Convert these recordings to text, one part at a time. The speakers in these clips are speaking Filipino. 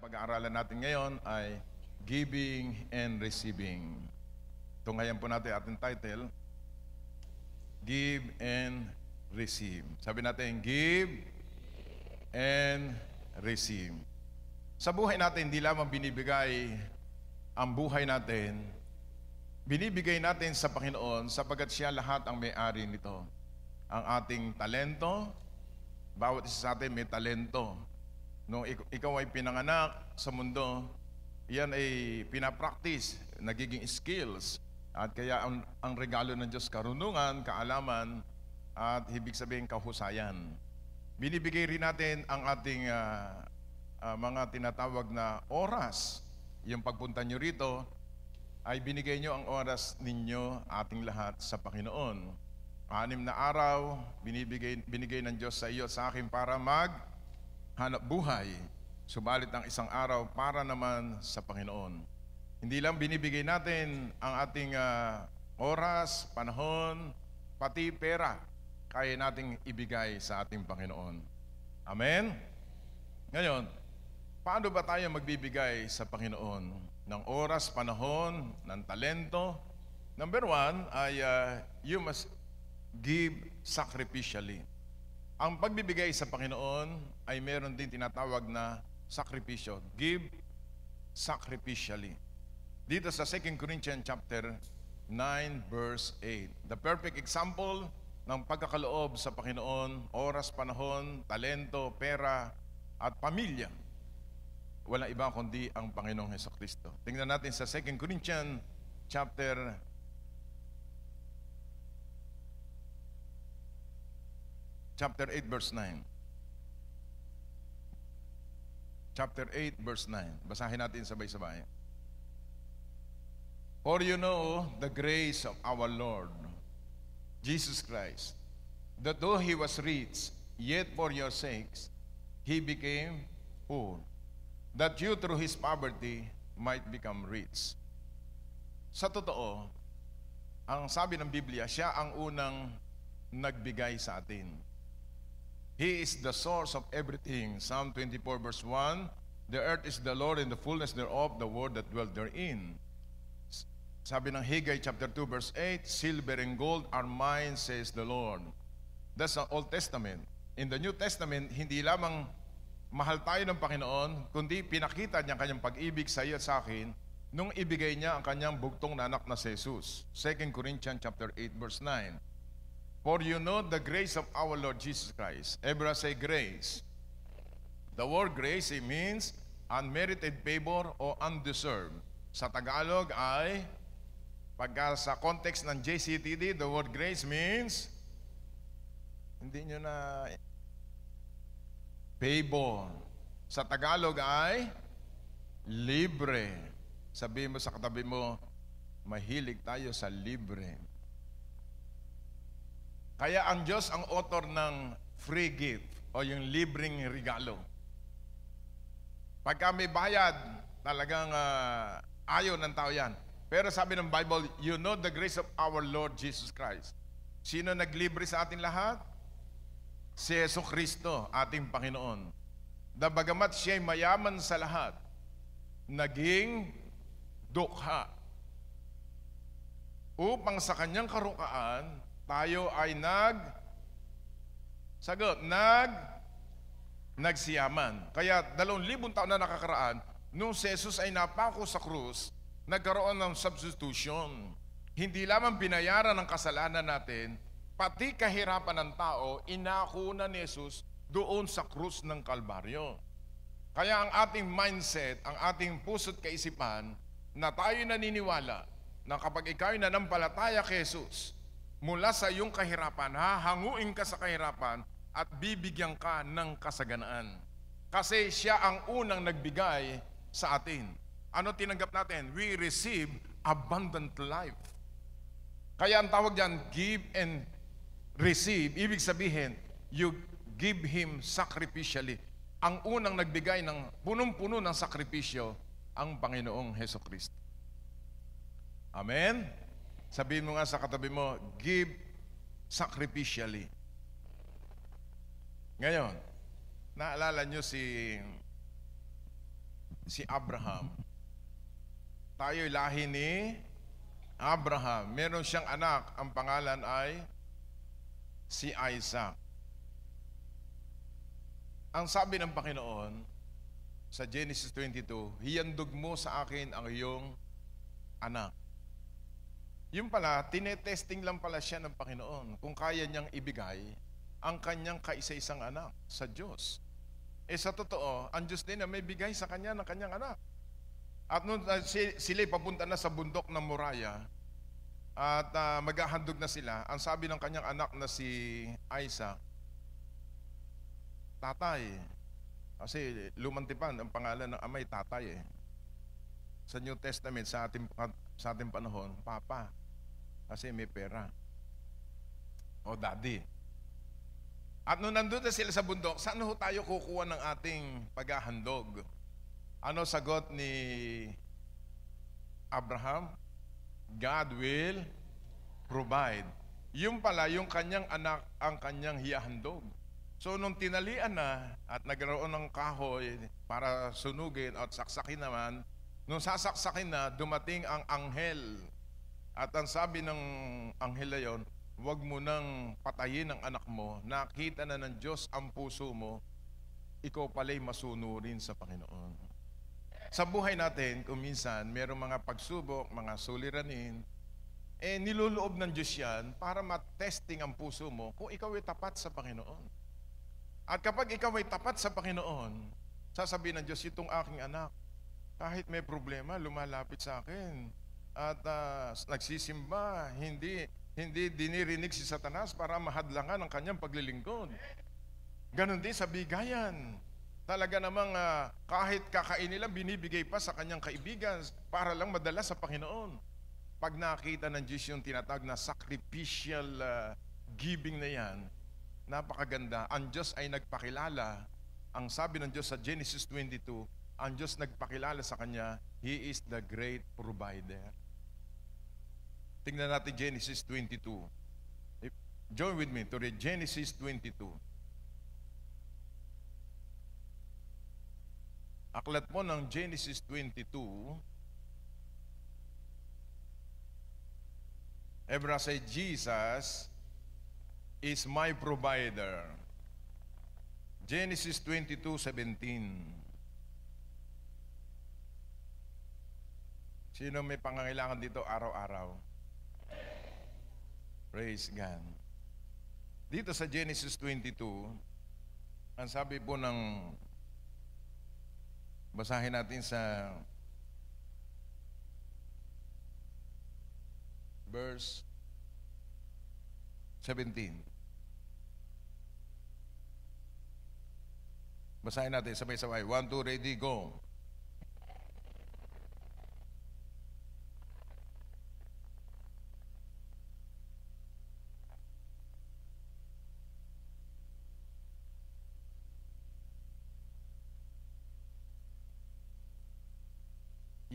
pag-aaralan natin ngayon ay Giving and Receiving. Tunghayan po natin ating title, Give and Receive. Sabi natin, Give and Receive. Sa buhay natin, hindi lamang binibigay ang buhay natin, binibigay natin sa Panginoon sapagkat siya lahat ang may-ari nito. Ang ating talento, bawat isa sa atin may talento. Nung ikaw ay pinanganak sa mundo, yan ay pinapractice, nagiging skills. At kaya ang regalo ng Diyos, karunungan, kaalaman, at ibig sabihin kahusayan. Binibigay rin natin ang ating mga tinatawag na oras. Yung pagpunta nyo rito, ay binigay nyo ang oras ninyo, ating lahat, sa Panginoon. 6 na araw, binigay ng Diyos sa iyo at sa akin para hanap buhay, subalit ang isang araw para naman sa Panginoon. Hindi lang binibigay natin ang ating oras, panahon, pati pera, kaya nating ibigay sa ating Panginoon. Amen? Ngayon, paano ba tayo magbibigay sa Panginoon ng oras, panahon, ng talento? Number 1 ay you must give sacrificially. Ang pagbibigay sa Panginoon ay meron din tinatawag na sakripisyo. Give sacrificially. Dito sa 2 Corinthians chapter 9 verse 8. The perfect example ng pagkakaloob sa Panginoon, oras, panahon, talento, pera, at pamilya. Walang iba kundi ang Panginoong Hesukristo. Tingnan natin sa 2 Corinthians chapter 8 verse 9. Chapter 8 verse 9. Basahin natin sabay-sabay. For you know the grace of our Lord Jesus Christ, that though He was rich, yet for your sakes He became poor, that you through His poverty might become rich. Sa totoo, ang sabi ng Biblia, siya ang unang nagbigay sa atin. He is the source of everything. Psalm 24 verse 1, the earth is the Lord and the fullness thereof, the world that dwelt therein. Sabi ng Haggai chapter 2 verse 8, silver and gold are mine, says the Lord. That's the Old Testament. In the New Testament, hindi lamang mahal tayo ng Panginoon, kundi pinakita niya kanyang pag-ibig sa iyo at sa akin nung ibigay niya ang kanyang bugtong na anak na si Jesus. 2 Corinthians chapter 8 verse 9. For you know the grace of our Lord Jesus Christ. Everyone say grace. The word grace, it means unmerited favor o undeserved. Sa Tagalog ay, pagka sa context ng JCTD, the word grace means, hindi nyo na favor. Sa Tagalog ay, libre. Sabihin mo sa katabi mo, mahilig tayo sa libre. Kaya ang Diyos ang author ng free gift o yung libreng regalo. Pagka may bayad, talagang ayaw ng tao yan. Pero sabi ng Bible, you know the grace of our Lord Jesus Christ. Sino naglibre sa atin lahat? Si Jesucristo, ating Panginoon. Na bagamat siya'y mayaman sa lahat, naging dukha. Upang sa kanyang karukaan, tayo ay nagsiyaman. Kaya 2,000 taon na nakakaraan, nung si Jesus ay napako sa krus, nagkaroon ng substitution. Hindi lamang binayaran ng kasalanan natin, pati kahirapan ng tao, inako na ni Jesus doon sa krus ng Kalbaryo. Kaya ang ating mindset, ang ating puso't kaisipan, na tayo naniniwala na kapag ikaw ay nanampalataya kay Jesus, mula sa iyong kahirapan, hahanguin ka sa kahirapan at bibigyan ka ng kasaganaan. Kasi siya ang unang nagbigay sa atin. Ano tinanggap natin? We receive abundant life. Kaya ang tawag dyan, give and receive. Ibig sabihin, you give Him sacrificially. Ang unang nagbigay ng punong-puno ng sakripisyo, ang Panginoong Hesukristo. Amen? Sabihin mo nga sa katabi mo, give sacrificially. Ngayon, naalala nyo si si Abraham. Tayo'y lahi ni Abraham. Meron siyang anak, ang pangalan ay si Isaac. Ang sabi ng Panginoon sa Genesis 22, hiyandog mo sa akin ang iyong anak. Yung pala, tinetesting lang pala siya ng Panginoon kung kaya niyang ibigay ang kanyang kaisa-isang anak sa Diyos. Sa totoo, ang Diyos din na may bigay sa kanya ng kanyang anak. At nung sila papunta na sa bundok ng Moriah at maghahandog na sila, ang sabi ng kanyang anak na si Isaac, tatay. Kasi lumantipan ang pangalan ng amay, tatay . Sa New Testament, sa ating panahon, papa. Kasi may pera. O daddy. At nung nandun na sila sa bundok, saan ho tayo kukuha ng ating paghahandog? Ano sagot ni Abraham? God will provide. Yung pala, yung kanyang anak ang kanyang hiyahandog. So nung tinalian na at nagkaroon ng kahoy para sunugin at saksakin naman, nung sasaksakin na, dumating ang anghel. At ang sabi ng anghel na yun, huwag mo nang patayin ang anak mo, nakita na ng Diyos ang puso mo, ikaw pala'y masunurin sa Panginoon. Sa buhay natin, kung minsan, mayroong mga pagsubok, mga suliranin, niluloob ng Diyos yan para matesting ang puso mo kung ikaw ay tapat sa Panginoon. At kapag ikaw ay tapat sa Panginoon, sasabihin ng Diyos, itong aking anak, kahit may problema, lumalapit sa akin. At nagsisimba, hindi dinirinig si Satanas para mahadlangan ang kanyang paglilingkod. Ganon din sa bigayan. Talaga namang kahit kakain nila, binibigay pa sa kanyang kaibigan para lang madala sa Panginoon. Pag nakita ng Diyos yung tinatawag na sacrificial giving na yan, napakaganda. Ang Diyos ay nagpakilala. Ang sabi ng Diyos sa Genesis 22, ang Diyos nagpakilala sa kanya, He is the great provider. Tingnan natin Genesis 22. Join with me to read Genesis 22. Aklat mo ng Genesis 22. Everyone say, Jesus is my provider. Genesis 22:17. Sino may pangangailangan dito araw-araw? Praise God. Dito sa Genesis 22, ang sabi po ng, basahin natin sa verse 17. Basahin natin sabay-sabay. 1, 2, ready, go.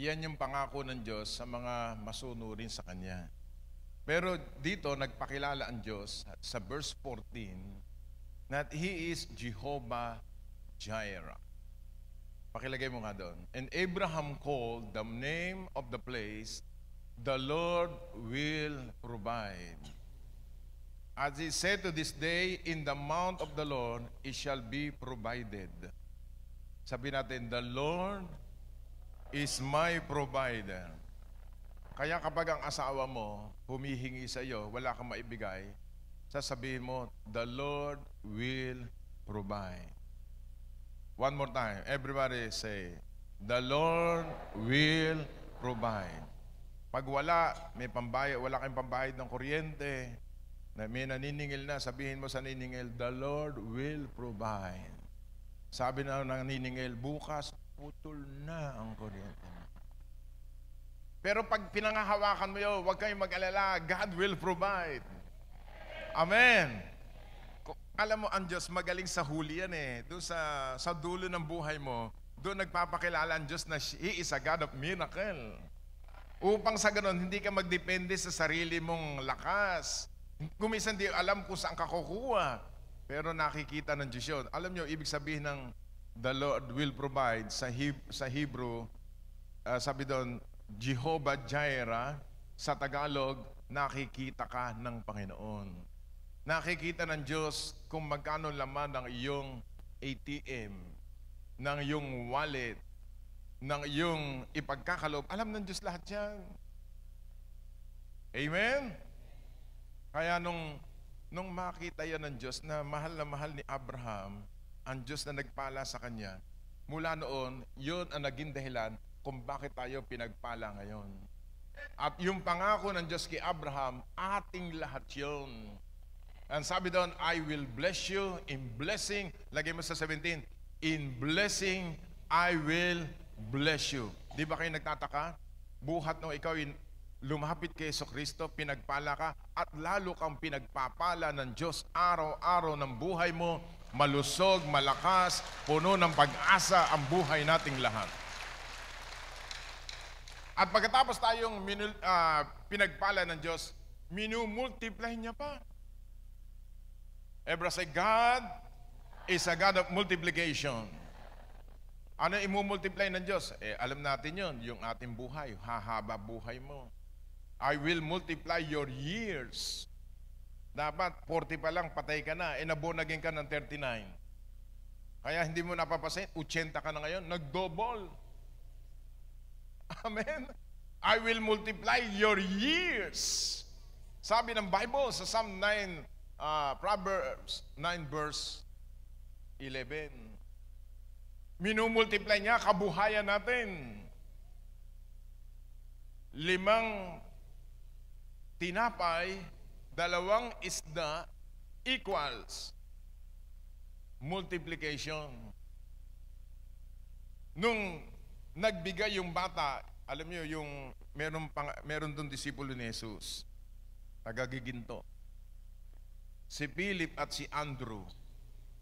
Yan yung pangako ng Diyos sa mga masunurin sa Kanya. Pero dito, nagpakilala ang Diyos sa verse 14 that He is Jehovah Jireh. Pakilagay mo nga doon. And Abraham called the name of the place, the Lord will provide. As he said to this day, in the mount of the Lord, it shall be provided. Sabi natin, the Lord is my provider. Kaya kapag ang asawa mo humihingi sa iyo, wala kang maibigay, sasabihin mo, the Lord will provide. One more time. Everybody say, the Lord will provide. Pag wala, may pambayad, wala kang pambayad ng kuryente, na may naniningil na, sabihin mo sa naniningil, the Lord will provide. Sabi na ng naniningil, bukas, putol na ang kuryente. Pero pag pinangahawakan mo yun, huwag kayong mag-alala, God will provide. Amen. Alam mo, ang Diyos magaling sa huli yan eh. Doon sa dulo ng buhay mo, doon nagpapakilala ang Diyos na He is a God of miracle. Upang sa ganon, hindi ka magdepende sa sarili mong lakas. Kung minsan di alam kung saan ka kukuha, pero nakikita ng Diyos yun. Alam nyo, ibig sabihin ng the Lord will provide. Sa Hebrew, sabi doon, Jehovah Jireh. Sa Tagalog, nakikita ka ng Panginoon. Nakikita ng Diyos kung magkano laman ng iyong ATM, ng iyong wallet, ng iyong ipagkakaloob. Alam ng Diyos lahat yan. Amen? Kaya nung makita yan ng Diyos na mahal ni Abraham, ang Diyos na nagpala sa kanya, mula noon, yun ang naging dahilan kung bakit tayo pinagpala ngayon. At yung pangako ng Diyos kay Abraham, ating lahat yun. And sabi doon, I will bless you in blessing. Lagay mo sa 17, in blessing, I will bless you. Di ba kayo nagtataka? Buhat nung ikaw lumapit kay Jesucristo, pinagpala ka, at lalo kang pinagpapala ng Diyos araw-araw ng buhay mo, malusog, malakas, puno ng pag-asa ang buhay nating lahat. At pagkatapos tayong pinagpala ng Diyos, minumultiply niya pa. Everybody say, God is a God of multiplication. Ano imumultiply ng Diyos? Alam natin yun, yung ating buhay, hahaba buhay mo. I will multiply your years. Dapat 40 pa lang, patay ka na. Nabonagin ka ng 39. Kaya hindi mo napapasin, 80 ka na ngayon, nag-double. Amen? I will multiply your years. Sabi ng Bible sa Psalm 9, Proverbs 9 verse 11. Minumultiply niya kabuhayan natin. 5 tinapay, 2 isda equals multiplication. Nung nagbigay yung bata, alam niyo yung meron doon disipulo ni Jesus, tagagiginto. Si Philip at si Andrew,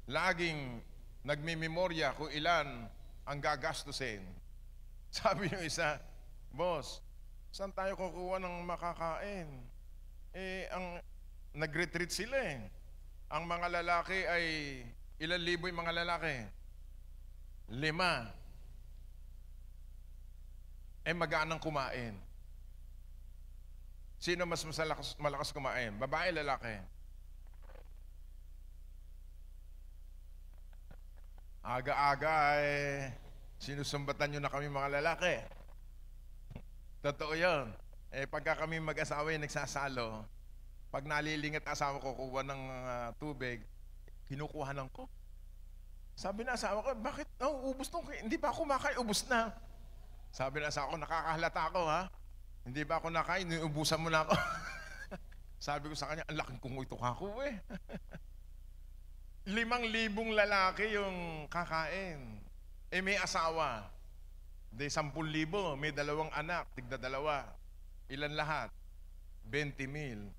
laging nagmimemorya kung ilan ang gagastusin. Sabi yung isa, boss, saan tayo kukuha ng makakain? Nag-retreat sila eh. Ang mga lalaki ay, ilan libo yung mga lalaki? 5. Magaan kumain. Sino mas malakas kumain? Babae, lalaki? Aga-aga sinusumbatan nyo na kami mga lalaki. Totoo yun. Pagka kami mag-asawa yung nagsasalo, pag nalilingat asawa ko kuha ng tubig, kinukuhanan ko. Sabi na asawa ko, bakit? Ubus nung, hindi ba ako kumakain? Ubus na. Sabi na asawa ko, nakakahalata ako ha. Hindi ba ako nakain? Ubusan mo na ako. Sabi ko sa kanya, ang laking kunguitok ako eh. 5,000 lalaki yung kakain. May asawa. 10,000, may 2 anak, tigda 2. Ilan lahat? 20,000.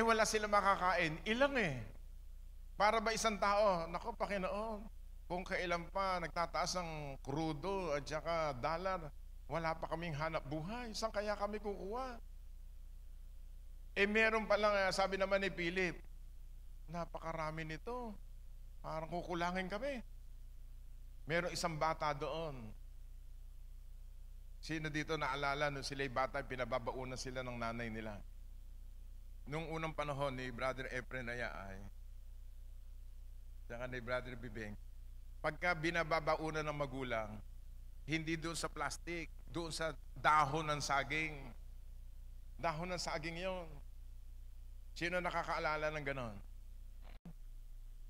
Wala sila makakain. Ilang Para ba isang tao? Naku, Panginoon, kung kailan pa nagtataas ang krudo at saka dollar, wala pa kaming hanap buhay. Saan kaya kami kukuha? Meron pa lang, sabi naman ni Philip, napakarami nito. Parang kukulangin kami. Meron isang bata doon. Sino dito naalala nung sila'y bata, pinababaunan sila ng nanay nila? Nung unang panahon ni Brother Efren Ayaay, saka ni Brother Bibeng, pagka binababaunan ng magulang, hindi doon sa plastic, doon sa dahon ng saging. Dahon ng saging yon. Sino nakakaalala ng ganon?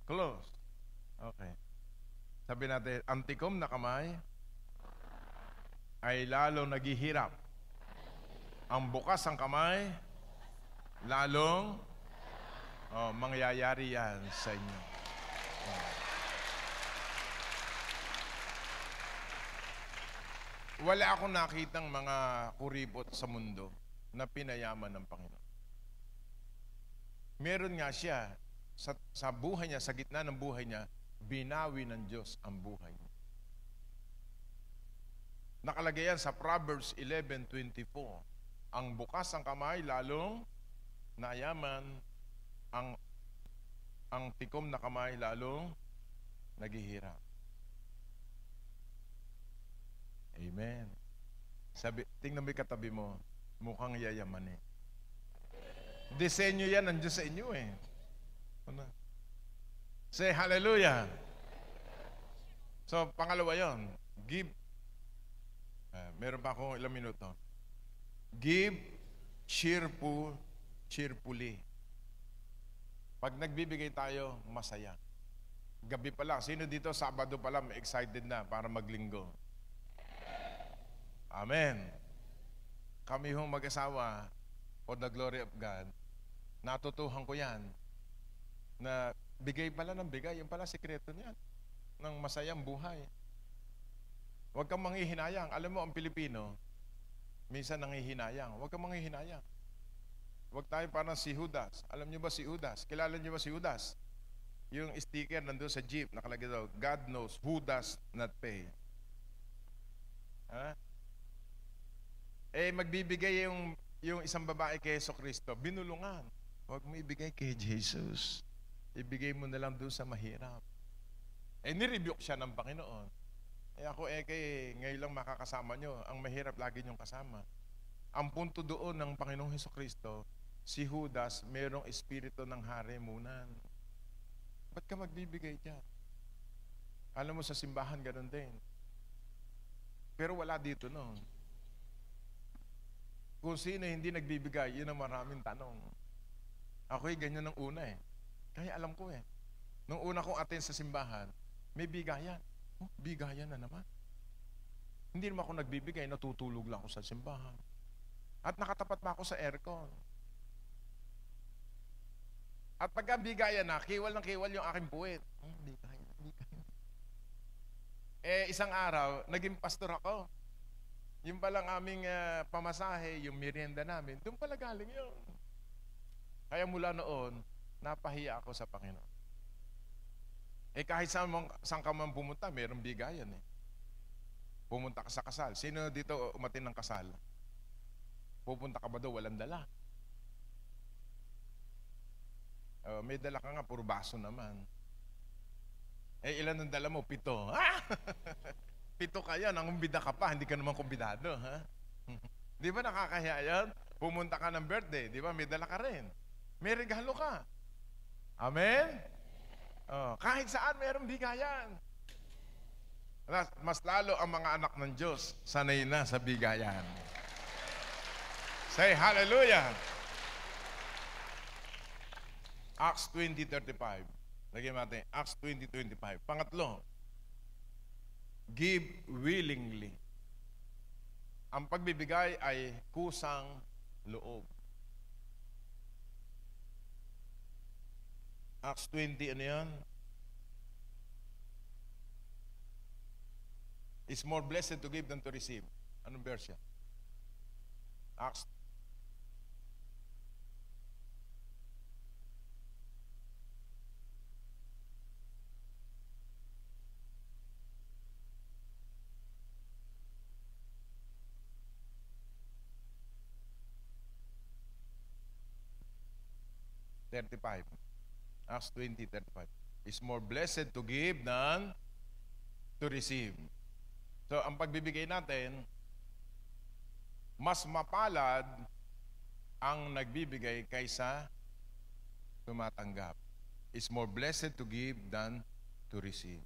Close. Okay. Sabi natin, ang tikom na kamay ay lalo naghihirap. Ang bukas ang kamay, lalong mangyayari yan sa inyo. Wala akong nakitang mga kuripot sa mundo na pinayaman ng Panginoon. Meron nga siya, sa buhay niya, sa gitna ng buhay niya, binawi ng Diyos ang buhay niya. Nakalagay yan sa Proverbs 11:24. Ang bukas ang kamay, lalong nayaman. Ang tikom na kamay, lalong naghihirap. Amen. Tingnan mo yung katabi mo, mukhang yayaman eh. Disenyo yan, nandiyan sa inyo eh. Ano? Say hallelujah. So, pangalawa yon, give. Meron pa akong ilang minuto. Give cheerfully. Pag nagbibigay tayo, masaya. Gabi pa lang. Sino dito, Sabado pa lang, excited na para maglinggo? Amen. Kami hong mag-asawa, for the glory of God, natutuhan ko yan, na bigay pala ng bigay, yung pala sikreto niyan, ng masayang buhay. Huwag kang manghihinayang. Alam mo, ang Pilipino, minsan nanghihinayang. Huwag kang manghihinayang. Huwag tayo parang si Judas. Alam niyo ba si Judas? Kilala niyo ba si Judas? Yung sticker nandun sa jeep, nakalagay daw, God knows who does not pay. Ha? Magbibigay yung isang babae kay Jesucristo, binulungan. Huwag mo ibigay kay Jesus. Ibigay mo na lang doon sa mahirap. Nirebuke siya ng Panginoon. Ako ngayon lang makakasama nyo. Ang mahirap lagi nyong kasama. Ang punto doon ng Panginoong Jesucristo, si Judas, mayroong espiritu ng harimunan. Ba't ka magbibigay dyan? Alam mo sa simbahan, ganun din. Pero wala dito noon. Kung sino hindi nagbibigay, yun ang maraming tanong. Ako'y ganyan ng una eh. Kaya alam ko eh. Nung una kong attend sa simbahan, may bigayan. Oh, bigayan na naman. Hindi naman ako nagbibigay, natutulog lang ako sa simbahan. At nakatapat pa ako sa aircon. At pagka bigayan na, kiwal ng kiwal yung aking puwet. Bigayan. Isang araw, naging pastor ako. Yung palang aming pamasahe, yung merienda namin, doon pala galing yun. Kaya mula noon, napahiya ako sa Panginoon. Kahit saan ka man pumunta, mayroong bigayan eh. Pumunta ka sa kasal. Sino dito umatin ng kasal? Pupunta ka ba daw, walang dala? May dala ka nga, puro baso naman. Ilan ang dala mo? 7. 7 kayo, nangumbida ka pa, hindi ka naman kumbidado, ha? Di ba nakakahiya yan? Pumunta ka ng birthday, di ba? May dala ka rin. May regalo ka. Amen? Kahit saan, mayroong bigayan. Mas lalo ang mga anak ng Diyos, sanay na sa bigayan. Say hallelujah! Acts 20:35. Lagyan natin, Acts 20:25. Pangatlo, give willingly. Ang pagbibigay ay kusang loob. Acts 20, ano yan? It's more blessed to give than to receive. Anong verse yan? Acts 35. Acts 20:35. It's more blessed to give than to receive. So, ang pagbibigay natin, mas mapalad ang nagbibigay kaysa tumatanggap. It's more blessed to give than to receive.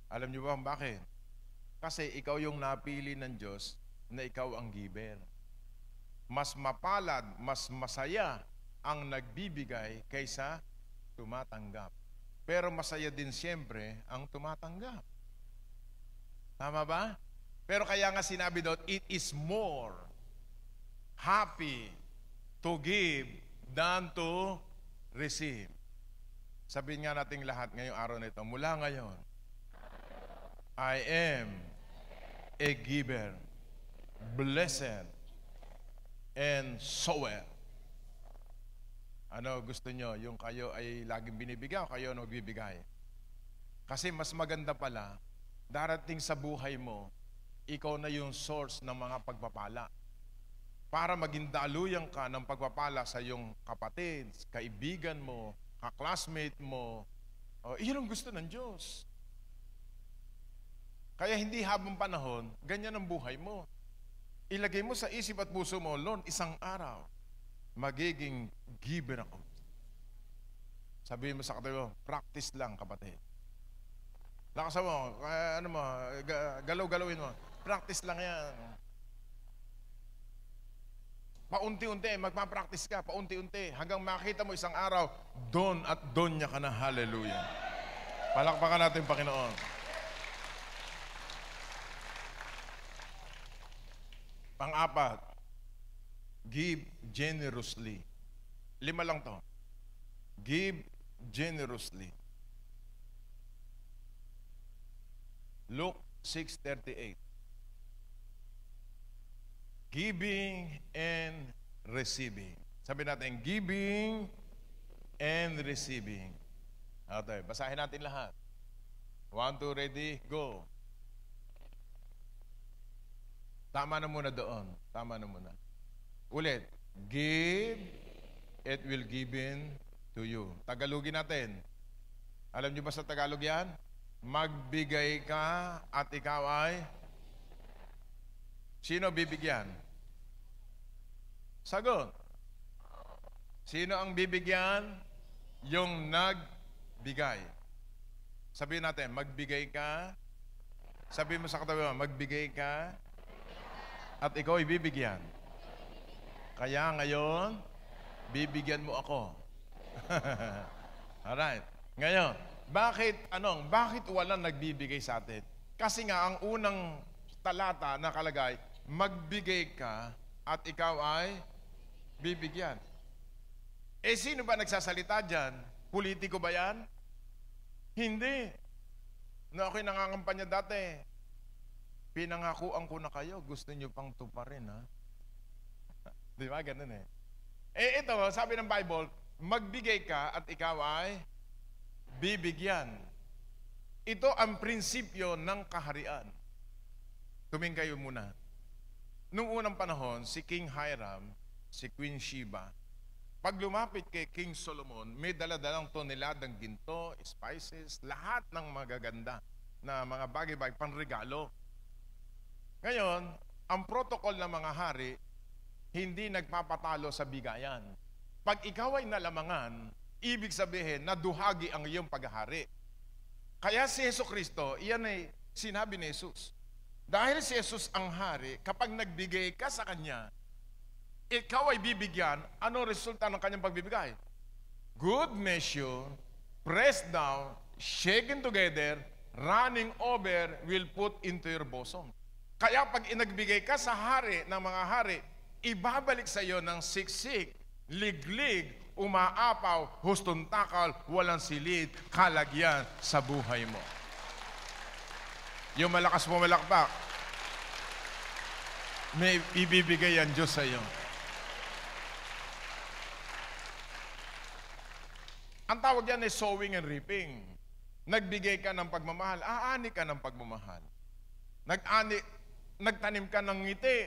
Alam niyo ba bakit? Kasi ikaw yung napili ng Diyos na ikaw ang giver. Mas mapalad, mas masaya ang nagbibigay kaysa tumatanggap. Pero masaya din siyempre ang tumatanggap. Tama ba? Pero kaya nga sinabi doon, it is more happy to give than to receive. Sabihin nga nating lahat ngayong araw na ito, mula ngayon, I am a giver, blessed, and sower. Ano gusto nyo? Yung kayo ay laging binibigay o kayo nagbibigay? Kasi mas maganda pala, darating sa buhay mo, ikaw na yung source ng mga pagpapala. Para maging daluyan ka ng pagpapala sa iyong kapatid, kaibigan mo, ka-classmate mo. Iyon ang gusto ng Diyos. Kaya hindi habang panahon, ganyan ang buhay mo. Ilagay mo sa isip at puso mo, Lord, isang araw, magiging giver ako. Sabihin mo sa katabi mo, practice lang, kapatid. Lakasan mo, galaw-galawin mo. Practice lang yan. Paunti-unti, magpa-practice ka, paunti-unti. Hanggang makita mo isang araw, doon at doon niya ka na. Hallelujah. Palakpakan natin, Panginoon. Pang-apat, give generously. 5 lang to. Give generously. Luke 6:38. Giving and receiving. Sabi natin, giving and receiving. Okay, basahin natin lahat. 1, 2, ready, go. Tama na muna doon. Tama na muna. Ulit. Give, it will given to you. Tagalogin natin. Alam niyo ba sa Tagalog yan? Magbigay ka at ikaw ay... Sino bibigyan? Sagot. Sino ang bibigyan? Yung nagbigay. Sabihin natin, magbigay ka. Sabihin mo sa katabi mo, magbigay ka. At ikaw ay bibigyan. Kaya ngayon, bibigyan mo ako. Alright. Ngayon, bakit walang nagbibigay sa atin? Kasi nga, ang unang talata nakalagay, magbigay ka at ikaw ay bibigyan. Eh, sino ba nagsasalita dyan? Politiko ba yan? Hindi. No, ako'y nangangampanya dati. Pinangakuan ko na kayo, gusto nyo pang tuparin, ha? Di ba? Ganun eh. Eh, ito, sabi ng Bible, magbigay ka at ikaw ay bibigyan. Ito ang prinsipyo ng kaharian. Tumingin kayo muna. Noong unang panahon, si King Hiram, si Queen Sheba, pag lumapit kay King Solomon, may daladalang toneladang ginto, spices, lahat ng magaganda na mga bagay-bagay, panregalo. Ngayon, ang protocol ng mga hari, hindi nagpapatalo sa bigayan. Pag ikaw ay nalamangan, ibig sabihin, naduhagi ang iyong paghahari. Kaya si Jesucristo, iyan ay sinabi ni Jesus. Dahil si Jesus ang hari, kapag nagbigay ka sa Kanya, ikaw ay bibigyan, ano resulta ng Kanyang pagbibigay? Good measure, pressed down, shaken together, running over, will put into your bosom. Kaya pag inagbigay ka sa hari ng mga hari, ibabalik sa iyo ng siksik, liglig, umaapaw, hustuntakal, walang silid, kalagyan sa buhay mo. Yung malakas mo malakpak, may ibibigay yan Diyos sa iyo. Ang tawag yan ay sowing and reaping. Nagbigay ka ng pagmamahal, aani ka ng pagmamahal. Nagtanim ka ng ngiti,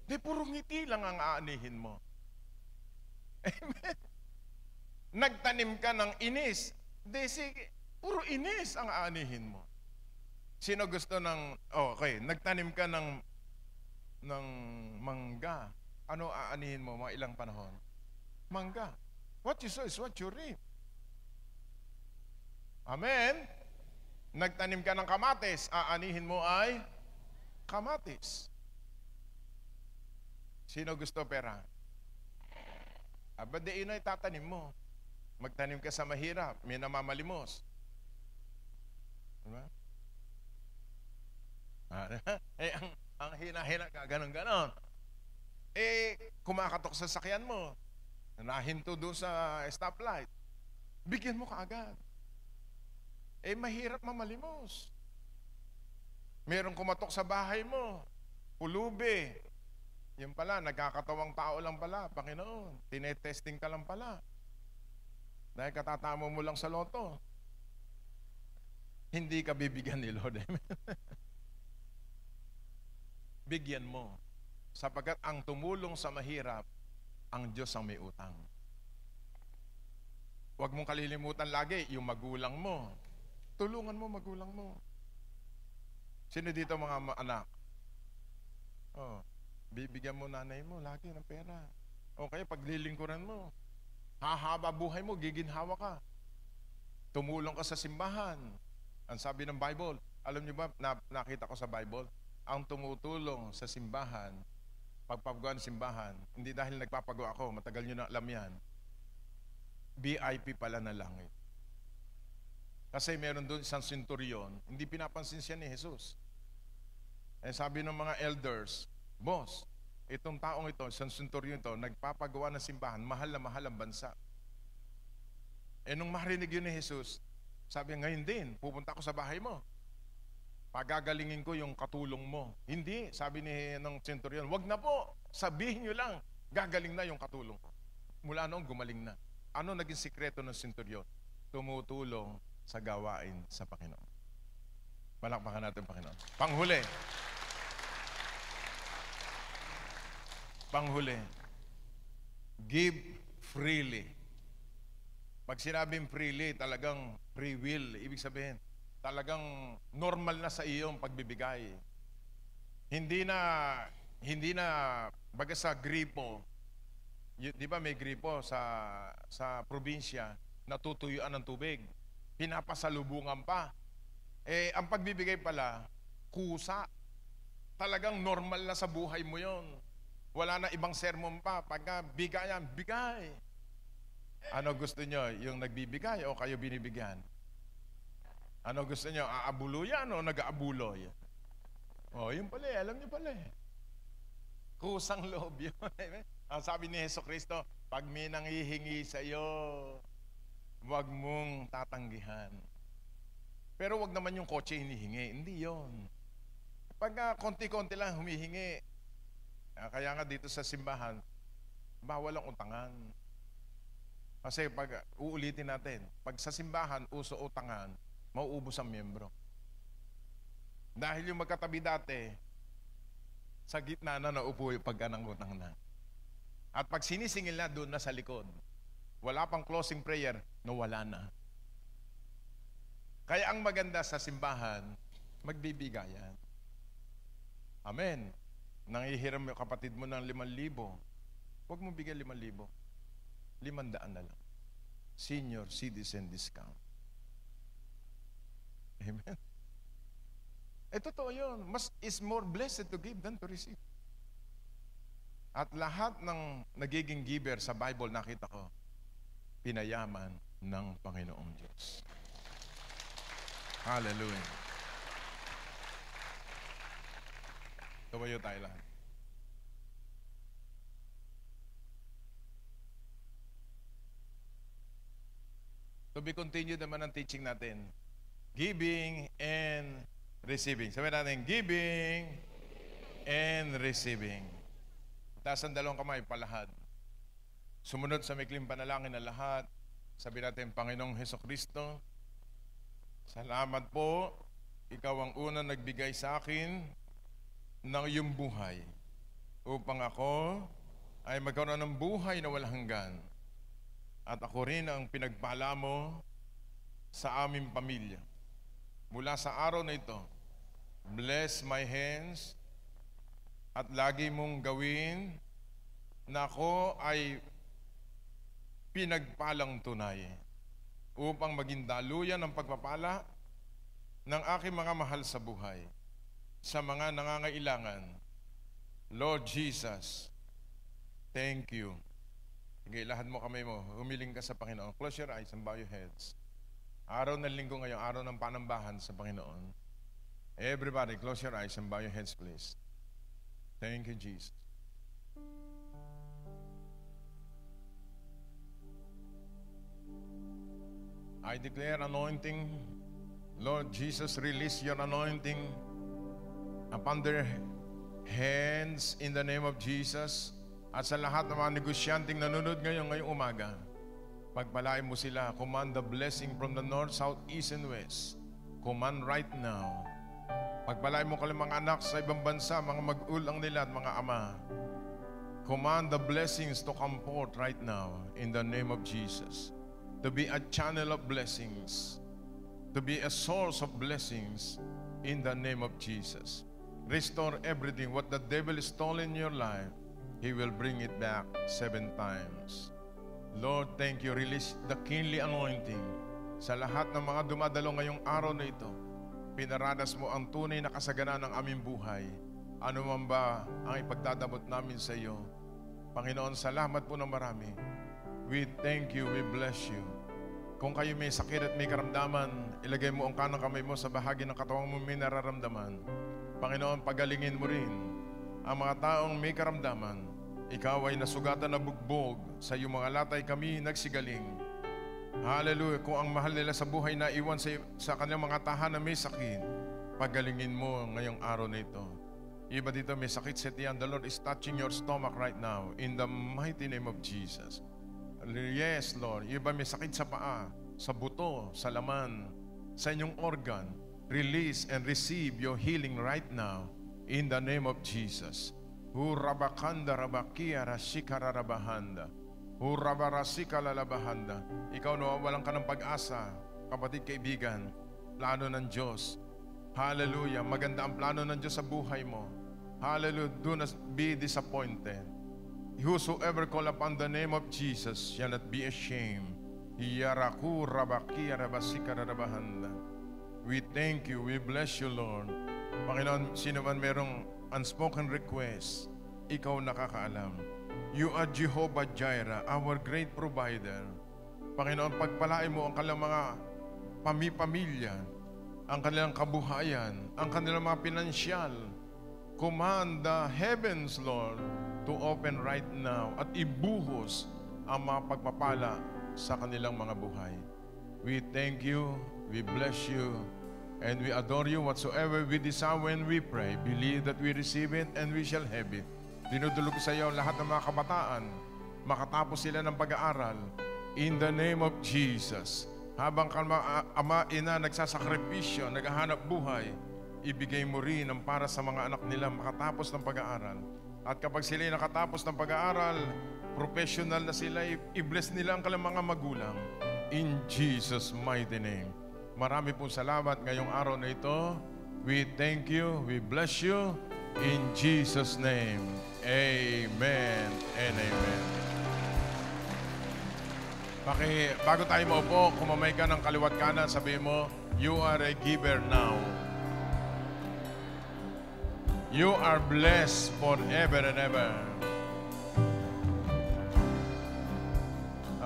di puro ngiti lang ang aanihin mo. Amen. Nagtanim ka ng inis, di sige, puro inis ang aanihin mo. Sino gusto ng, nagtanim ka ng mangga. Ano aanihin mo mga ilang panahon? Mangga. What you sow is what you reap. Amen? Nagtanim ka ng kamatis, aanihin mo ay kamatis. Sino gusto pera? Ba't di ino itatanim mo? Magtanim ka sa mahirap, may namamalimos. Diba? Ang hina-hina ka, ganon-ganon. Kumakatok sa sakyan mo. Nahinto doon sa stoplight. Bigyan mo kaagad. Mahirap mamalimos. Merong kumatok sa bahay mo. Pulubi. Yan pala, nagkakatawang tao lang pala, Panginoon. Tinetesting ka lang pala. Dahil katatamo mo lang sa loto. Hindi ka bibigyan ni Lord. Bigyan mo. Sapagkat ang tumulong sa mahirap, ang Diyos ang may utang. Huwag mong kalilimutan lagi yung magulang mo. Tulungan mo magulang mo. Sino dito mga anak? Oh, bibigyan mo nanay mo lagi ng pera. O kaya paglilingkuran mo, hahaba buhay mo, giginhawa ka. Tumulong ka sa simbahan. Ang sabi ng Bible, alam niyo ba, nakita ko sa Bible, ang tumutulong sa simbahan, pagpapagawa ng simbahan, hindi dahil nagpapagawa ako, matagal niyo na alam yan, VIP pala na langit. Kasi meron doon isang centurion, hindi pinapansin siya ni Jesus. Eh sabi ng mga elders, boss, itong taong ito, isang centurion ito, nagpapagawa ng simbahan, mahal na mahal ang bansa. Eh nung marinig yun ni Jesus, sabi ngayon din, pupunta ako sa bahay mo. Pagagalingin ko yung katulong mo. Hindi, sabi ng centurion, wag na po, sabihin nyo lang, gagaling na yung katulong ko. Mula noon, gumaling na. Ano naging sikreto ng centurion? Tumutulong sa gawain sa Panginoon. Palakpakan natin Panginoon. Panghuli. Panghuli. Give freely. Pag sinabing freely, talagang free will. Ibig sabihin, talagang normal na sa iyong pagbibigay. Hindi na baga sa gripo. Di ba may gripo sa probinsya, natutuyuan ng tubig. Pinapasalubungan pa. Eh, ang pagbibigay pala, kusa. Talagang normal na sa buhay mo yon. Wala na ibang sermon pa. Pagka bigayan, bigay. Ano gusto nyo? Yung nagbibigay o kayo binibigyan? Ano gusto nyo? Aabuluyan o nag-aabuloy? O, yun pala eh. Alam nyo pala eh. Kusang loob yun. Ang sabi ni Jesucristo, pag may nanghihingi sa iyo, huwag mong tatanggihan. Pero wag naman yung kotse hinihingi. Hindi yon. Pag konti-konti lang humihingi. Kaya nga dito sa simbahan, bawal ang utangan. Kasi pag uulitin natin, pag sa simbahan, uso utangan, mauubos ang miyembro. Dahil yung magkatabi dati, sa gitna na naupo yung pagka ng utang na. At pag sinisingil na, doon na sa likod. Wala pang closing prayer, nawala na. Kaya ang maganda sa simbahan, magbibigayan. Amen. Nangihiram yung kapatid mo ng 5,000. Huwag mo bigyan 5,000. 500 na lang. Senior citizen discount. Amen. Eh, totoo yun. Is more blessed to give than to receive. At lahat ng nagiging giver sa Bible, nakita ko, pinayaman ng Panginoong Diyos. Hallelujah. Tumayo tayo lahat. To be continued naman ang teaching natin. Giving and receiving. Sabi natin, giving and receiving. Taas ang dalawang kamay, palahad. Sumunod sa mikling panalangin na lahat. Sabi natin, Panginoong Hesukristo, salamat po. Ikaw ang unang nagbigay sa akin ng iyong buhay upang ako ay magkaroon ng buhay na walang hanggan. At ako rin ang pinagpala mo sa aming pamilya. Mula sa araw na ito, bless my hands at lagi mong gawin na ako ay pinagpalang tunay upang maging daluyan ng pagpapala ng aking mga mahal sa buhay, sa mga nangangailangan. Lord Jesus, thank you. Sige, lahad mo kamay mo. Humiling ka sa Panginoon. Close your eyes and bow your heads. Araw ng linggo ngayon, araw ng panambahan sa Panginoon. Everybody, close your eyes and bow your heads, please. Thank you, Jesus. I declare anointing. Lord Jesus, release your anointing upon their hands in the name of Jesus. At sa lahat ng mga negosyanteng nanonood ngayong umaga, pagpalain mo sila. Command the blessing from the north, south, east, and west. Command right now. Pagpalain mo kalang mga anak sa ibang bansa, mga mag-ulang nila at mga ama. Command the blessings to come forth right now in the name of Jesus. To be a channel of blessings. To be a source of blessings in the name of Jesus. Restore everything. What the devil stole in your life, He will bring it back 7 times. Lord, thank you. Release the kingly anointing sa lahat ng mga dumadalo ngayong araw na ito. Pinaranas mo ang tunay na kasaganaan ng aming buhay. Ano man ba ang ipagdadamot namin sa iyo? Panginoon, salamat po ng marami. We thank you, we bless you. Kung kayo may sakit at may karamdaman, ilagay mo ang kanang kamay mo sa bahagi ng katawang mo may nararamdaman. Panginoon, pagalingin mo rin ang mga taong may karamdaman. Ikaw ay nasugatan na bugbog, sa iyong mga latay kami nagsigaling. Hallelujah. Kung ang mahal nila sa buhay na iwan sa kanilang mga tahanan may sakit, pagalingin mo ngayong araw na ito. Iba dito may sakit sa tiyan. The Lord is touching your stomach right now in the mighty name of Jesus. Yes, Lord. Iba may sakit sa paa, sa buto, sa laman, sa inyong organ. Release and receive your healing right now in the name of Jesus. Hurabakanda rabakia rasikara rabahanda. Hurabarasika lalabahanda. Ikaw nawawalan ka ng pag-asa, kapatid, kaibigan. Plano ng Diyos. Hallelujah. Maganda ang plano ng Diyos sa buhay mo. Hallelujah. Do not be disappointed. Whosoever call upon the name of Jesus shall not be ashamed. Hiyaraku rabakia rabasika rabahanda. We thank you. We bless you, Lord. Panginoon, sino man merong unspoken request, ikaw nakakaalam. You are Jehovah Jireh, our great provider. Panginoon, pagpalain mo ang kanilang mga pamilya, ang kanilang kabuhayan, ang kanilang mga pinansyal. Command the heavens, Lord, to open right now at ibuhos ang mga pagpapala sa kanilang mga buhay. We thank you, we bless you, and we adore you. Whatsoever we desire when we pray, believe that we receive it and we shall have it. Dinudulog sa iyo lahat ng mga kabataan, makatapos sila ng pag-aaral in the name of Jesus. Habang ama, ina, nagsasakripisyo, naghahanap buhay, ibigay mo rin ang para sa mga anak nila makatapos ng pag-aaral. At kapag sila nakatapos ng pag-aaral, professional na sila, i-bless nila ang kanilang mga magulang. In Jesus' mighty name. Marami pong salamat ngayong araw na ito. We thank you, we bless you. In Jesus' name, amen and amen. Bago tayo maupo, kumamay ka ng kaliwat kanan, sabihin mo, you are a giver now. You are blessed forever and ever.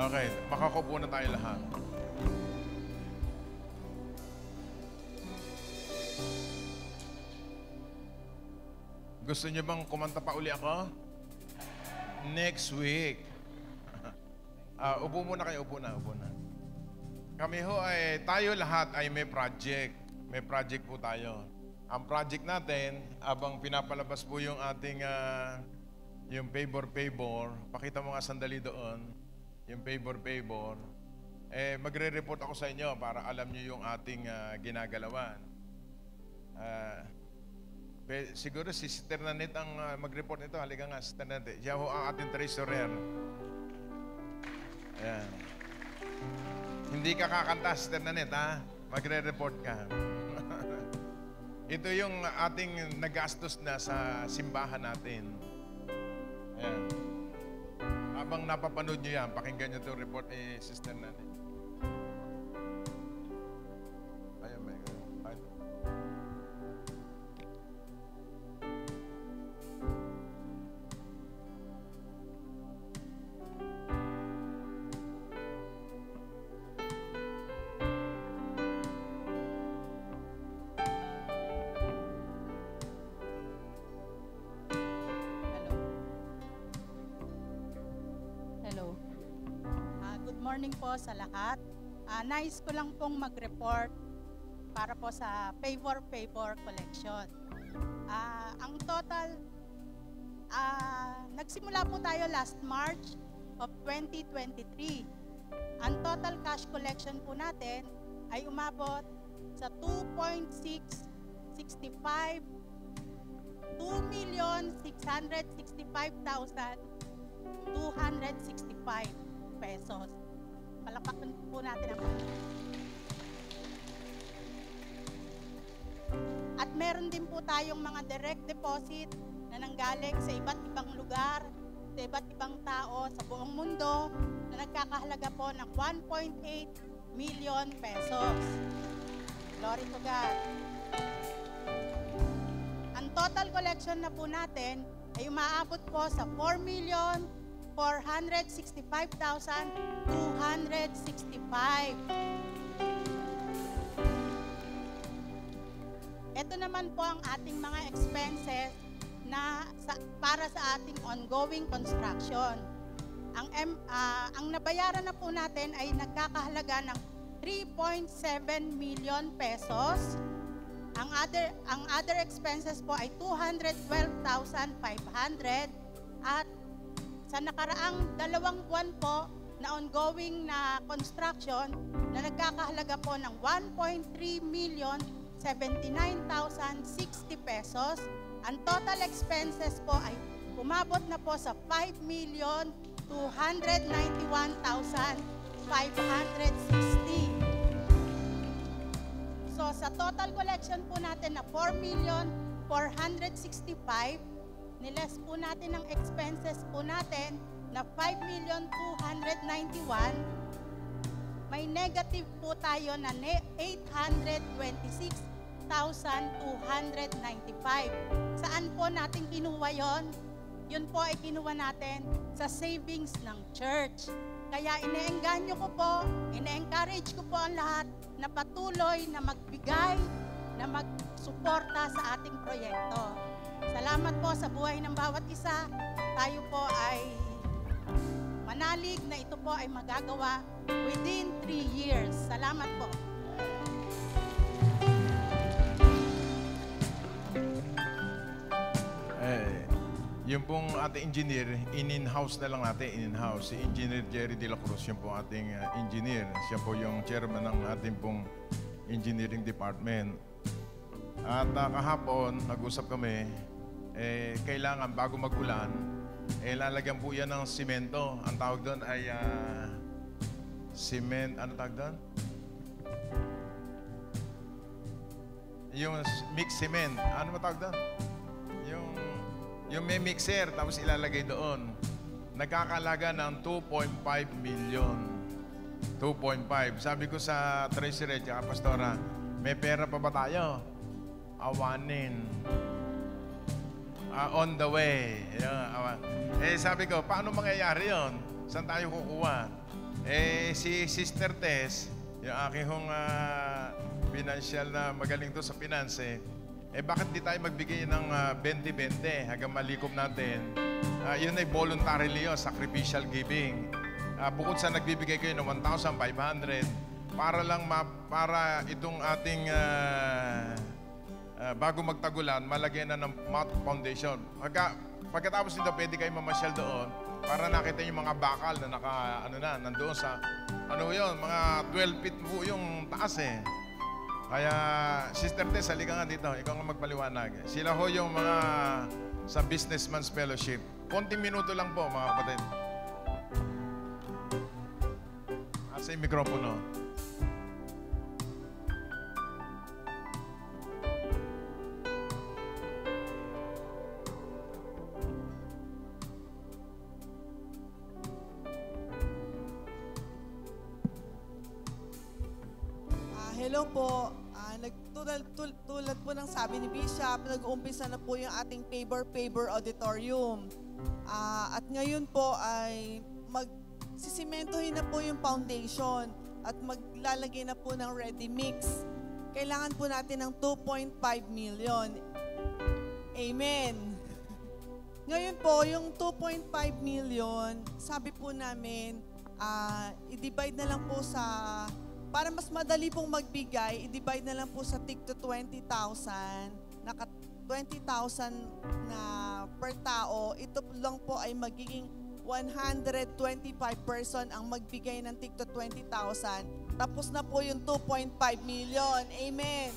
Okay, makakupo na tayo lahat. Gusto niyo bang kumanta pa uli ako? Next week. Upo muna kayo, upo na. Kami ho ay, tayo lahat ay may project. May project po tayo. Ang project natin, abang pinapalabas po yung ating, yung favor, pakita mo nga sandali doon, yung favor, magre-report ako sa inyo para alam nyo yung ating ginagalawan. Siguro si Sister Nanette ang mag-report nito. Halika nga, Sister Nanette. Siya ho ang ating treasurer. Ayan. Hindi ka kakanta, Sister Nanette, ha? Magre-report ka. Ito yung ating nagastos na sa simbahan natin. Ayan. Habang napapanood nyo yan, pakinggan nyo itong report ni Sister Nanette. Ayan, may morning po sa lahat. Nais ko lang pong mag-report para po sa Favor Collection. Ang total, nagsimula po tayo last March of 2023. Ang total cash collection po natin ay umabot sa 2,665,2,665,265 pesos. Palakpakan po natin ang At meron din po tayong mga direct deposit na nanggaling sa iba't ibang lugar, sa iba't ibang tao sa buong mundo na nagkakahalaga po ng 1.8 million pesos. Glory to God. Ang total collection na po natin ay umaabot po sa 4,465,265. Ito naman po ang ating mga expenses na para sa ating ongoing construction. Ang nabayaran na po natin ay nagkakahalaga ng 3.7 million pesos. Ang other expenses po ay 212,500 at sa nakaraang 2 buwan po na ongoing na construction na nagkakahalaga po ng 1.3 million 79,060 pesos. Ang total expenses po ay umabot na po sa 5,291,560. So sa total collection po natin na 4,465,000, niles po natin ang expenses po natin na 5,291,000, may negative po tayo na 826,295. Saan po natin kinuha yon? Yun po ay kinuha natin sa savings ng church. Kaya ine-enganyo ko po, ine-encourage ko po ang lahat na patuloy na magbigay, na magsuporta sa ating proyekto. Salamat po sa buhay ng bawat isa. Tayo po ay manalig na ito po ay magagawa within 3 years. Salamat po. Yung pong ating engineer, in-house na lang natin, in-house. Si Engineer Jerry De La Cruz, yung pong ating engineer. Siya po yung chairman ng ating pong engineering department. At kahapon, nag-usap kami, kailangan bago mag-ulan, lalagyan po yan ng simento. Ang tawag doon ay cement, ano tawag doon? Yung mixed cement. Ano matawag doon? Yung may mixer, tapos ilalagay doon. Nagkakalaga ng 2.5 million. 2.5. Sabi ko sa treasurer at pastora, may pera pa ba tayo? Awanin. On the way. Sabi ko, paano mangyayari yon? Saan tayo kukuha? Si Sister Tess, yung aking financial na magaling to sa finance, bakit di tayo magbigay ng 20-20 hanggang malikom natin? Yun ay voluntarily yun, sacrificial giving. Bukod sa nagbibigay kayo ng 1,500, para itong ating bago magtagulan, malagyan na ng Mount Foundation. Pagkatapos nito, pwede kayo mamasyal doon para nakita yung mga bakal na nandoon sa, mga 12 feet po yung taas Kaya, Sister Tess, halika nga dito. Ikaw nga magpaliwanag. Sila ho yung mga sa Businessman's Fellowship. Konting minuto lang po, mga kapatid. Asa yung mikropono. Hello po. Tulad po ng sabi ni Bishop, nag-uumpisa na po yung ating Favor Auditorium. At ngayon po ay sisimentohin na po yung foundation at maglalagay na po ng ready mix. Kailangan po natin ng 2.5 million. Amen. Ngayon po, yung 2.5 million, sabi po namin, i-divide na lang po para mas madali pong magbigay, i-divide na lang po sa tig to 20,000, naka 20,000 na per tao, ito lang po ay magiging 125 person ang magbigay ng tig to 20,000. Tapos na po yung 2.5 million. Amen.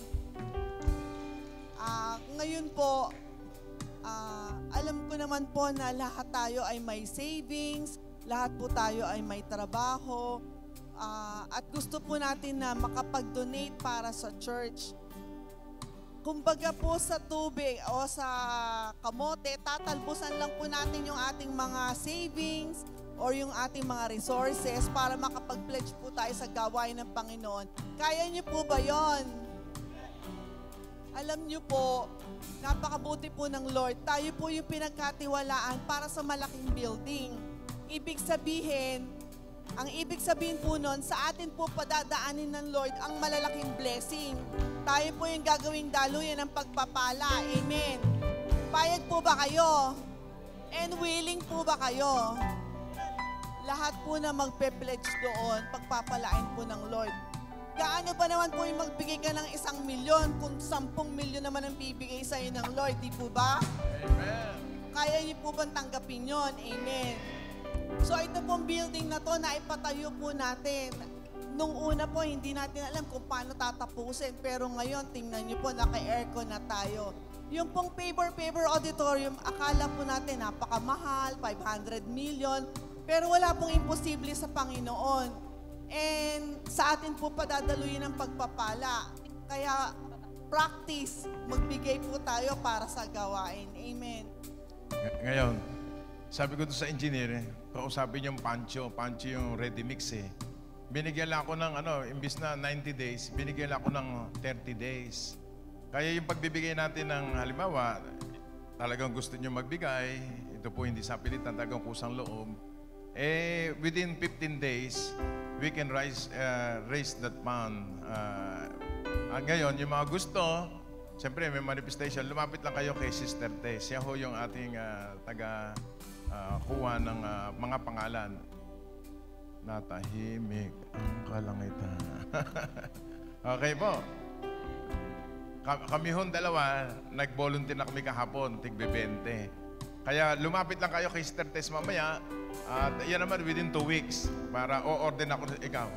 Ngayon po, alam ko naman po na lahat tayo ay may savings, lahat po tayo ay may trabaho, at gusto po natin na makapag-donate para sa church. kumbaga po sa tubig o sa kamote, tatalbusan lang po natin yung ating mga savings or yung ating mga resources para makapag-pledge po tayo sa gawain ng Panginoon. Kaya niyo po ba yon? Alam niyo po, napakabuti po ng Lord. Tayo po yung pinagkatiwalaan para sa malaking building. Ang ibig sabihin po nun, sa atin po padadaanin ng Lord ang malalaking blessing. Tayo po yung gagawing daluyan ng pagpapala. Amen. Payag po ba kayo? And willing po ba kayo? Lahat po na magpe-pledge doon, pagpapalain po ng Lord. Gaano ba naman po yung magbigay ka ng 1 milyon kung 10 milyon naman ang bibigay sa'yo ng Lord, di po ba? Amen. Kaya niyo po bang tanggapin yon? Amen. So ito pong building na to na ipatayo po natin. Nung una po, hindi natin alam kung paano tatapusin. Pero ngayon, tingnan niyo po, naka-aircon na tayo. Yung pong paper auditorium, akala po natin napakamahal, 500 million. Pero wala pong imposible sa Panginoon. And sa atin po padadaluyin ng pagpapala. Kaya practice, magbigay po tayo para sa gawain. Amen. Ngayon, sabi ko doon sa engineer, kausapin yung Pancho yung ready mix eh. Binigyan lang ako ng imbis na 90 days, binigyan lang ako ng 30 days. Kaya yung pagbibigay natin ng halimbawa, talagang gusto nyo magbigay, ito po hindi sa pilitan, talagang kusang loob. Within 15 days, we can raise that fund. Ngayon, yung mga gusto, siyempre may manifestation, lumapit lang kayo kay Sister Tess. Siya ho yung ating kuha ng mga pangalan. Natahimik ang kalangitan. Okay po. Kami hon dalawa, nag-volunteer na kami kahapon, tig-20. Kaya lumapit lang kayo kay Sister Tess mamaya. At yan naman within 2 weeks para o-order ako ikaw.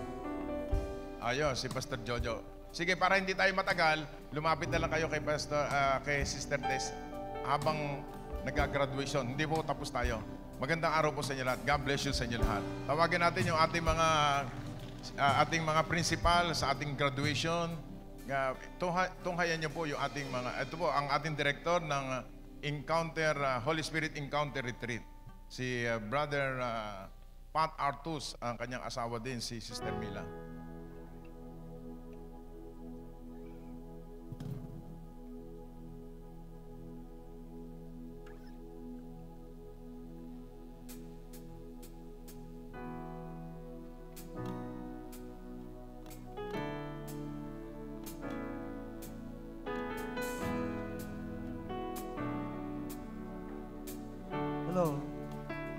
Ayun, si Pastor Jojo. Sige, para hindi tayo matagal, lumapit na lang kayo kay Sister Tess habang nag-graduation. Hindi po tapos tayo. Magandang araw po sa inyo lahat. God bless you sa inyo lahat. Tawagin natin yung ating mga principal sa ating graduation. Tunghayan niyo po yung ating ito po ang ating director ng Holy Spirit Encounter Retreat. Si Brother Pat Artus, ang kanyang asawa din, si Sister Mila. Hello.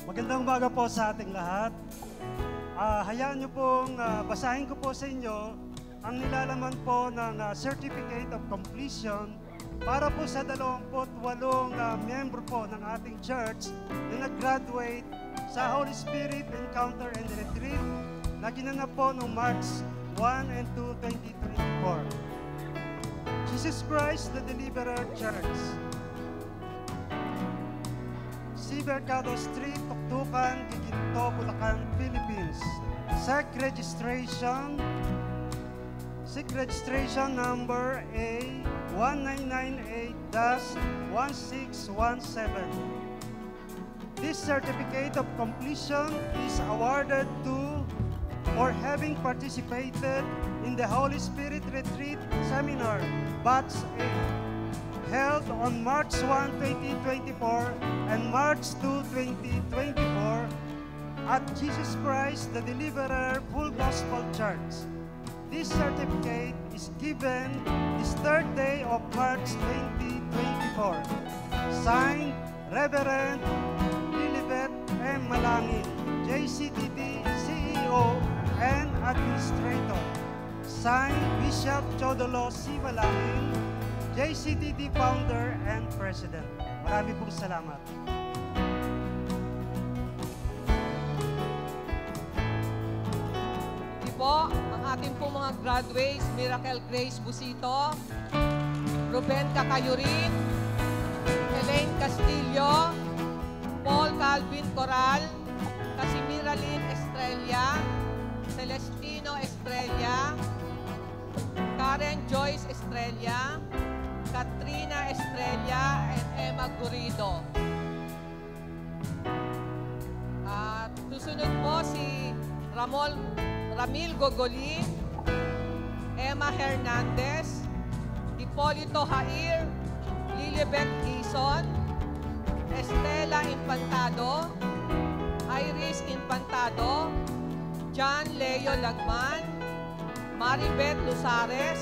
Magandang umaga po sa ating lahat. Hayaan niyo pong basahin ko po sa inyo ang nilalaman po ng Certificate of Completion para po sa 28 miyembro po ng ating church na nag-graduate sa Holy Spirit Encounter and Retreat na ginanap po noong March 1 and 2, 2024. Jesus Christ the Deliverer Church. Mercado Street, Tuktukan, Giginto, Bulacan, Philippines. SEC registration number A1998-1617. This certificate of completion is awarded for having participated in the Holy Spirit Retreat Seminar, Batch 8. Held on March 1, 2024 and March 2, 2024 at Jesus Christ the Deliverer Full Gospel Church. This certificate is given this 3rd day of March 2024. Signed, Reverend Lilibet M. Malangin, JCTD CEO and Administrator. Signed, Bishop Chodolo C. Malangin, JCTD Founder and President. Marami pong salamat. Po, ang ating pong mga graduates, Miracle Grace Busito, Ruben Cacayurin, Elaine Castillo, Paul Calvin Coral, Casimira Lynn Estrella, Celestino Estrella, Karen Joyce Estrella, Katrina Estrella, and Emma Gurido. At susunod po si Ramil Gogoli, Emma Hernandez, Hipolito Jair, Lilibet Quezon, Estela Infantado, Iris Infantado, John Leo Lagman, Maribeth Luzares,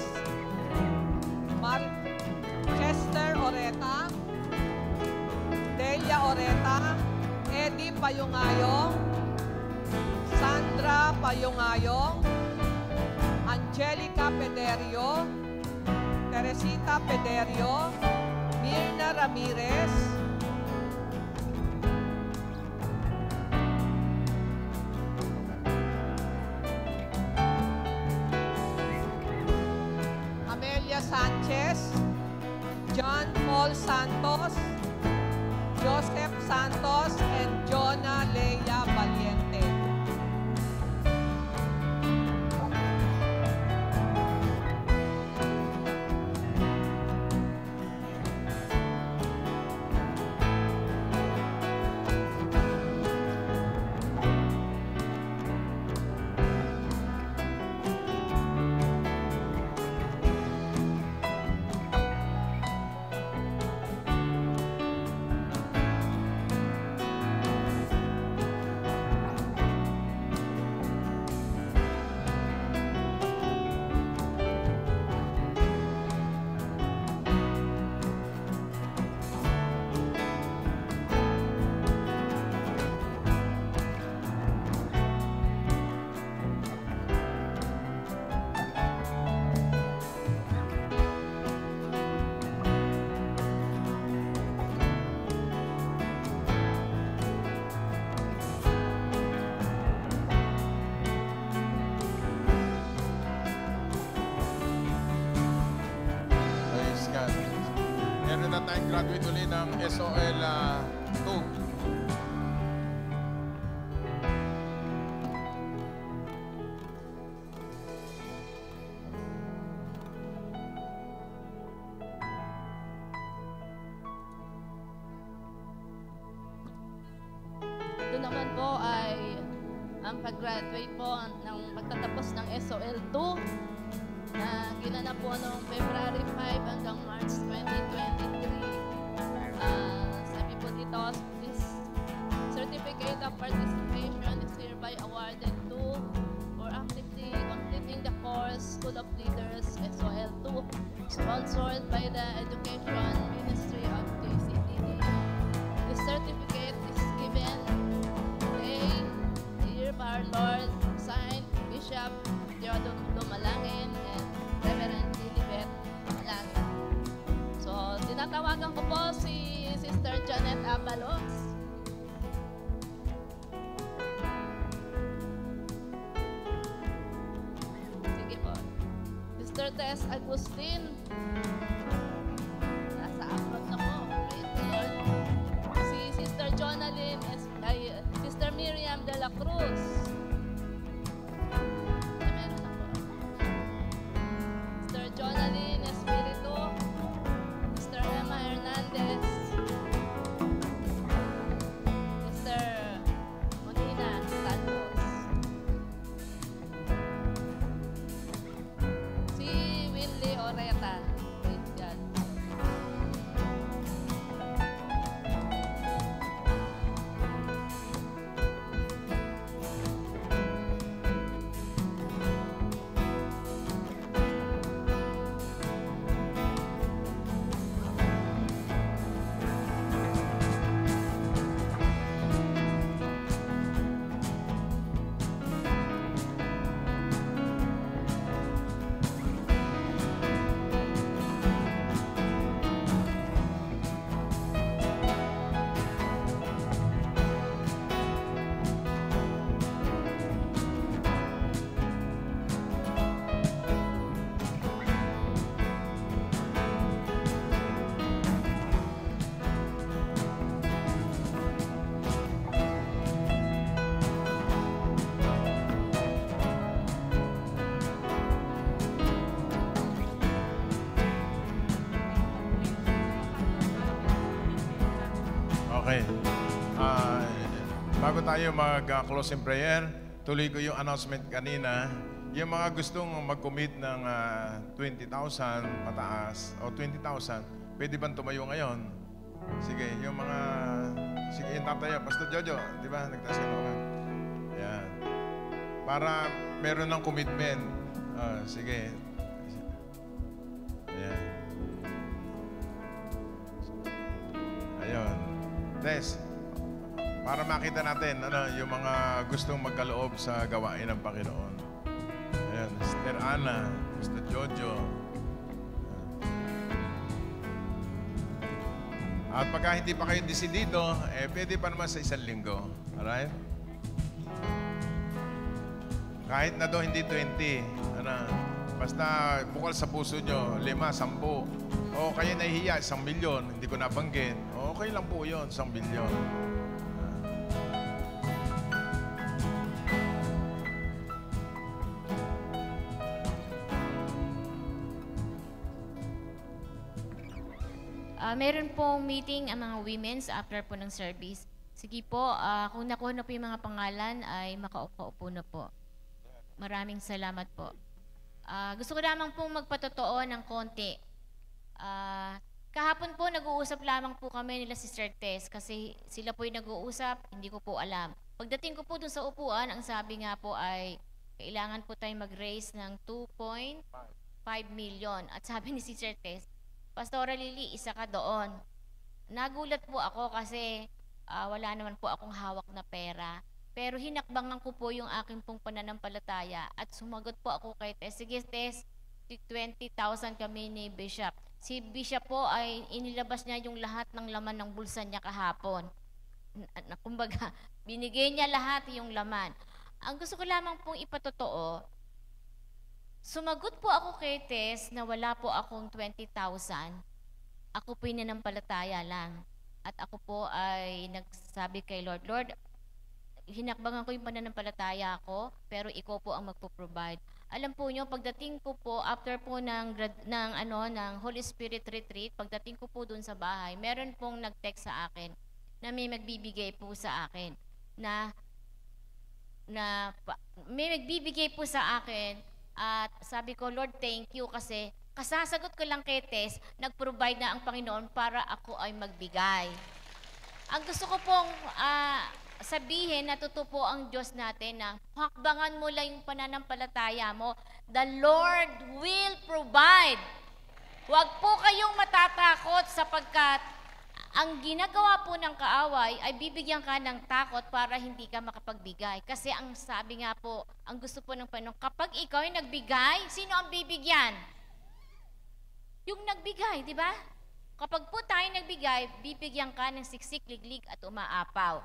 Chester Oreta, Delia Oreta, Eddie Payungayong, Sandra Payungayong, Angelica Pederio, Teresita Pederio, Mirna Ramirez, Amelia Sanchez, John Paul Santos, Joseph Santos, and Jonah Leia Valiente. Praise God. Meron na tayong graduate ulit ng SOL 2. Ito naman po ay ang pag-graduate po ng pagtatapos ng SOL 2 na ginanap po noong February 5 hanggang March 2023. Sabi po dito, this certificate of participation is hereby awarded to for actively completing the course School of Leaders SOL 2 sponsored by the Education Ministry of JCTD. This certificate is given today, the year of our Lord, signed Bishop Theodore Dumalangin and Reverend Lilibet Malangin. So, tinatawagan ko po si Sister Janet Abalos. Sige po. Sister Tess Agustin. Nasa abroad na po. Praise the Lord. Si Sister Jonalyn, Sister Miriam de la Cruz. Meron na po. Sister Jonalyn Espiritu. Sister Emma Hernandez. Sister Monina Santos. Si Winley Oreta. Praise God. Okay. Bago tayo mag-close in prayer, tuloy ko yung announcement kanina. Yung mga gustong mag-commit ng 20,000 pataas o 20,000, pwede bang tumayo ngayon? Sige, yung mga... Sige, yung tataya. Pastor Jojo, di ba? Nagtaas ka naman. Yan. Para meron ng commitment. Sige. Yan. Ayun. Tess, para makita natin yung mga gustong magkaloob sa gawain ng Panginoon. Ayan, Sister Ana, Pastor Jojo. At pagka hindi pa kayo desidido, pwede pa naman sa isang linggo. Alright? Kahit na doon hindi 20, basta bukal sa puso nyo, 5, 10. O kayo nahihiya, 1,000,000, hindi ko nabanggit. Okay lang po yun, 1,000,000. Meron pong meeting ang mga women's after po ng service. Sige po, kung nakuha na po yung mga pangalan, ay makaupo na po. Maraming salamat po. Gusto ko lamang pong magpatotoo ng konti. Kahapon po, nag-uusap lamang po kami nila Sister Tess kasi sila po yung nag-uusap, hindi ko po alam. Pagdating ko po dun sa upuan, ang sabi nga po ay kailangan po tayong mag-raise ng 2.5 million. At sabi ni Sister Tess, Pastora Lily, isa ka doon. Nagulat po ako kasi wala naman po akong hawak na pera. Pero hinakbangan ko po yung aking pong pananampalataya at sumagot po ako kay Tess. Sige Tess, 20,000 kami ni Bishop. Si Bishop po ay inilabas niya yung lahat ng laman ng bulsa niya kahapon. Kumbaga, binigay niya lahat yung laman. Ang gusto ko lamang pong ipatotoo, sumagot po ako kay Tess na wala po akong 20,000. Ako po nananampalataya lang. At ako po ay nagsabi kay Lord, Lord, hinakbangan ko yung pananampalataya ko, pero ikaw po ang magpo-provide. Alam po nyo, pagdating ko po, after po ng Holy Spirit Retreat, pagdating ko po dun sa bahay, meron pong nag-text sa akin na may magbibigay po sa akin may magbibigay po sa akin. At sabi ko, Lord, thank you kasi kasasagot ko lang kay Tess, nag-provide na ang Panginoon para ako ay magbigay. Ang gusto ko pong sabihin na totoo po ang Diyos natin na hakbangan mo lang yung pananampalataya mo. The Lord will provide. Huwag po kayong matatakot sapagkat ang ginagawa po ng kaaway ay bibigyan ka ng takot para hindi ka makapagbigay. Kasi ang sabi nga po, ang gusto po ng Panginoon, kapag ikaw ay nagbigay, sino ang bibigyan? Yung nagbigay, di ba? Kapag po tayo nagbigay, bibigyan ka ng siksik, liglig at umaapaw.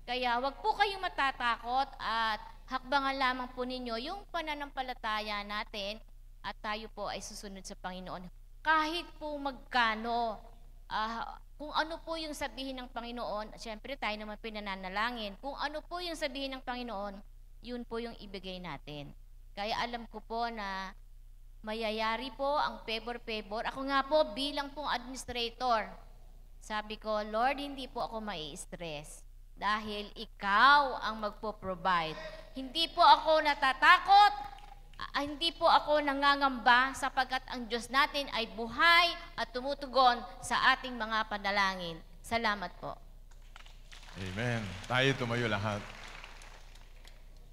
Kaya wag po kayong matatakot at hakbangan lamang po ninyo yung pananampalataya natin at tayo po ay susunod sa Panginoon. Kahit po magkano, kung ano po yung sabihin ng Panginoon, siyempre tayo naman pinananalangin, kung ano po yung sabihin ng Panginoon, yun po yung ibigay natin. Kaya alam ko po na mayayari po ang favor-favor. Ako nga po bilang pong administrator, sabi ko, Lord, hindi po ako mai-stress dahil ikaw ang magpo-provide. Hindi po ako natatakot, hindi po ako nangangamba sapagkat ang Diyos natin ay buhay at tumutugon sa ating mga panalangin. Salamat po. Amen. Tayo tumayo lahat.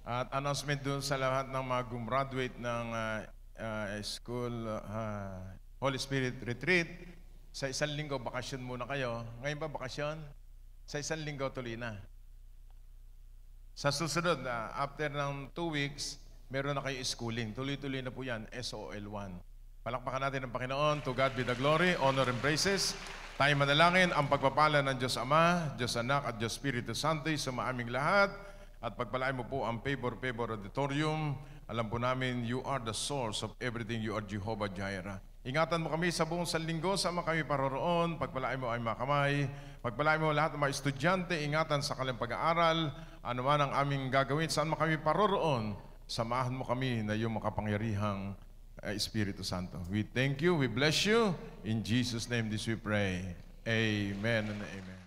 At announcement dun sa lahat ng mga gumraduate ng school Holy Spirit Retreat. Sa isang linggo, bakasyon muna kayo. Ngayon ba bakasyon? Sa isang linggo, tuloy na. Sa susunod, after ng 2 weeks, meron na kayo schooling. Tuloy-tuloy na po yan, SOL1. Palakpakan natin ang Panginoon. To God be the glory, honor and praises. Tayo manalangin ang pagpapala ng Diyos Ama, Diyos Anak at Diyos Espiritu Santo sa maaming lahat. At pagpalain mo po ang Favor Auditorium. Alam po namin, you are the source of everything. You are Jehovah Jireh. Ingatan mo kami sa buong sanlinggo, sama kami paroroon. Pagpalain mo ay makamay. Pagpalain mo lahat ng mga estudyante, ingatan sa kanilang pag-aaral. Ano man ang aming gagawin, saan mo kami paroroon. Samahan mo kami na iyong makapangyarihang Espiritu Santo. We thank you, we bless you. In Jesus' name this we pray. Amen and amen.